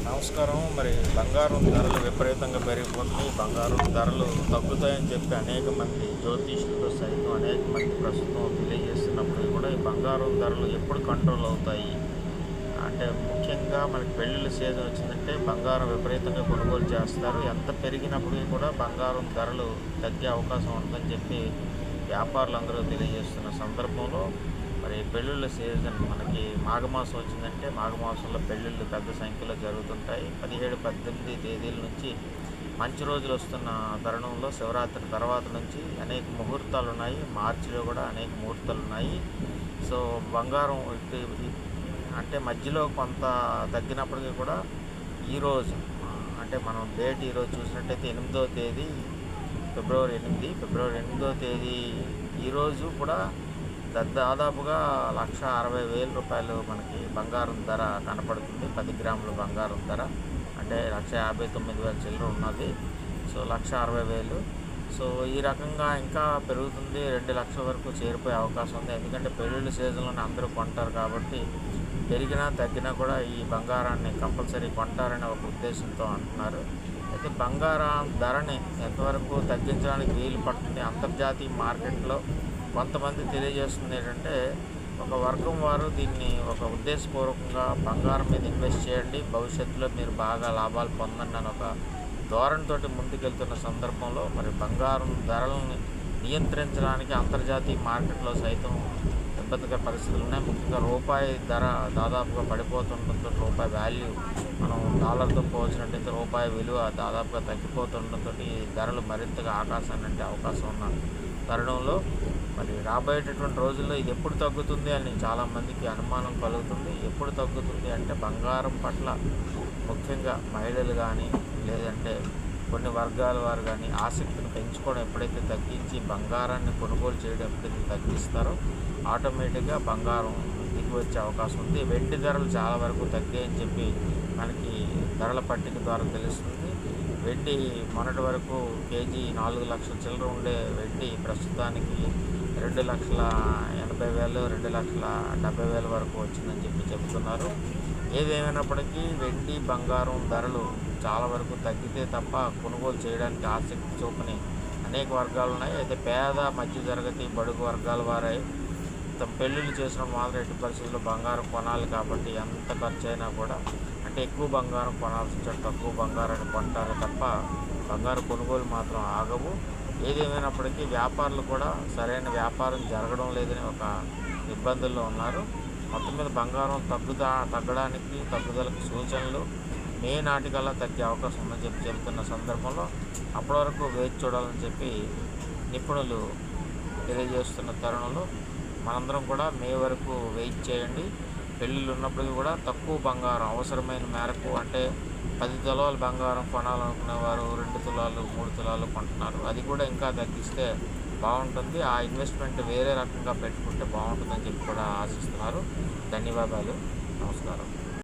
నమస్కారం. మరి బంగారం ధరలు విపరీతంగా పెరిగిపోతున్నాయి. బంగారం ధరలు తగ్గుతాయని చెప్పి అనేక మంది జ్యోతిష్యులతో సైతం అనేక మంది ప్రస్తుతం తెలియజేస్తున్నప్పుడు కూడా ఈ బంగారం ధరలు ఎప్పుడు కంట్రోల్ అవుతాయి అంటే ముఖ్యంగా మనకి పెళ్ళిళ్ళ సీజన్ వచ్చిందంటే బంగారం విపరీతంగా కొనుగోలు చేస్తారు. ఎంత పెరిగినప్పటికీ కూడా బంగారం ధరలు తగ్గే అవకాశం ఉంటుందని చెప్పి వ్యాపారులందరూ తెలియజేస్తున్న సందర్భంలో మరి పెళ్ళిళ్ళ సీజన్ మనకి మాఘమాసం వచ్చిందంటే మాఘమాసంలో పెళ్ళిళ్ళు పెద్ద సంఖ్యలో జరుగుతుంటాయి. 17-18 తేదీల నుంచి మంచి రోజులు వస్తున్న తరుణంలో శివరాత్రి తర్వాత నుంచి అనేక ముహూర్తాలు ఉన్నాయి. మార్చిలో కూడా అనేక ముహూర్తాలు ఉన్నాయి. సో బంగారం అంటే మధ్యలో కొంత తగ్గినప్పటికీ కూడా ఈరోజు అంటే మనం డేట్ ఈరోజు చూసినట్టయితే 8వ తేదీ ఫిబ్రవరి 8వ తేదీ ఈరోజు కూడా దాదాపుగా 1,60,000 మనకి బంగారం ధర కనపడుతుంది. 10 గ్రాముల బంగారం ధర అంటే 1,59,000 చిల్లర ఉన్నది. సో 1,60,000. సో ఈ రకంగా ఇంకా పెరుగుతుంది. 2 లక్షల వరకు చేరిపోయే అవకాశం ఉంది. ఎందుకంటే పెళ్ళిళ్ళ సీజన్లోనే అందరూ కొంటారు కాబట్టి పెరిగినా తగ్గినా కూడా ఈ బంగారాన్ని కంపల్సరీ కొంటారనే ఒక ఉద్దేశంతో అంటున్నారు. అయితే బంగారం ధరని ఎంతవరకు తగ్గించడానికి వీలు పడుతుంది అంతర్జాతీయ మార్కెట్లో కొంతమంది తెలియజేస్తుంది ఏంటంటే ఒక వర్గం వారు దీన్ని ఒక ఉద్దేశపూర్వకంగా బంగారం మీద ఇన్వెస్ట్ చేయండి, భవిష్యత్తులో మీరు బాగా లాభాలు పొందండి అని ఒక ధోరణితోటి ముందుకెళ్తున్న సందర్భంలో మరి బంగారం ధరలను నియంత్రించడానికి అంతర్జాతీయ మార్కెట్లో సైతం ఇబ్బందికర పరిస్థితులు ఉన్నాయి. ముఖ్యంగా రూపాయి ధర దాదాపుగా పడిపోతుండటంతో రూపాయి వాల్యూ మనం డాలర్తో పోల్చినట్టయితే రూపాయి విలువ దాదాపుగా తగ్గిపోతుండటంతో ఈ ధరలు మరింతగా ఆకాశాన్ని అంటే అవకాశం ఉన్న తరుణంలో మరి రాబోయేటటువంటి రోజుల్లో ఇది ఎప్పుడు తగ్గుతుంది అని చాలామందికి అనుమానం కలుగుతుంది. ఎప్పుడు తగ్గుతుంది అంటే బంగారం పట్ల ముఖ్యంగా మహిళలు కానీ లేదంటే కొన్ని వర్గాల వారు కానీ ఆసక్తిని పెంచుకోవడం ఎప్పుడైతే తగ్గించి బంగారాన్ని కొనుగోలు చేయడం ఎప్పుడైతే తగ్గిస్తారో ఆటోమేటిక్గా బంగారం దిగి వచ్చే అవకాశం ఉంది. వెండి ధరలు చాలా వరకు తగ్గాయని చెప్పి మనకి ధరల పట్టిక ద్వారా తెలుస్తుంది. వెండి మొన్నటి వరకు కేజీ 4 లక్షల చిల్లర ఉండే వెండి ప్రస్తుతానికి 2,80,000 2,70,000 వరకు వచ్చిందని చెప్పి చెబుతున్నారు. ఏదేమైనప్పటికీ వెండి బంగారం ధరలు చాలా వరకు తగ్గితే తప్ప కొనుగోలు చేయడానికి ఆసక్తి చూపని అనేక వర్గాలు ఉన్నాయి. అయితే పేద మధ్యతరగతి బడుగు వర్గాల వారై తమ పెళ్ళిళ్ళు చేసిన మాత్రం ఎట్టి పరిస్థితుల్లో బంగారం కొనాలి కాబట్టి ఎంత ఖర్చు అయినా కూడా అంటే ఎక్కువ బంగారం కొనాల్సి వచ్చాడు తక్కువ బంగారాన్ని కొంటారు తప్ప బంగారు కొనుగోలు మాత్రం ఆగవు. ఏదేమైనప్పటికీ వ్యాపారులు కూడా సరైన వ్యాపారం జరగడం లేదని ఒక ఇబ్బందుల్లో ఉన్నారు. మొత్తం మీద బంగారం తగ్గడానికి తగ్గుదలకు సూచనలు మే నాటికల్లా తగ్గే అవకాశం ఉందని చెప్పి చెబుతున్న సందర్భంలో అప్పటి వరకు వేచి చూడాలని చెప్పి నిపుణులు తెలియజేస్తున్న తరుణంలో మనందరం కూడా మే వరకు వెయిట్ చేయండి. పెళ్ళిళ్ళు ఉన్నప్పటికీ కూడా తక్కువ బంగారం అవసరమైన మేరకు అంటే 10 తులాల బంగారం కొనాలనుకునేవారు 2 తులాలు 3 తులాలు కొంటున్నారు. అది కూడా ఇంకా తగ్గిస్తే బాగుంటుంది. ఆ ఇన్వెస్ట్మెంట్ వేరే రకంగా పెట్టుకుంటే బాగుంటుందని చెప్పి కూడా ఆశిస్తున్నారు. ధన్యవాదాలు. నమస్కారం.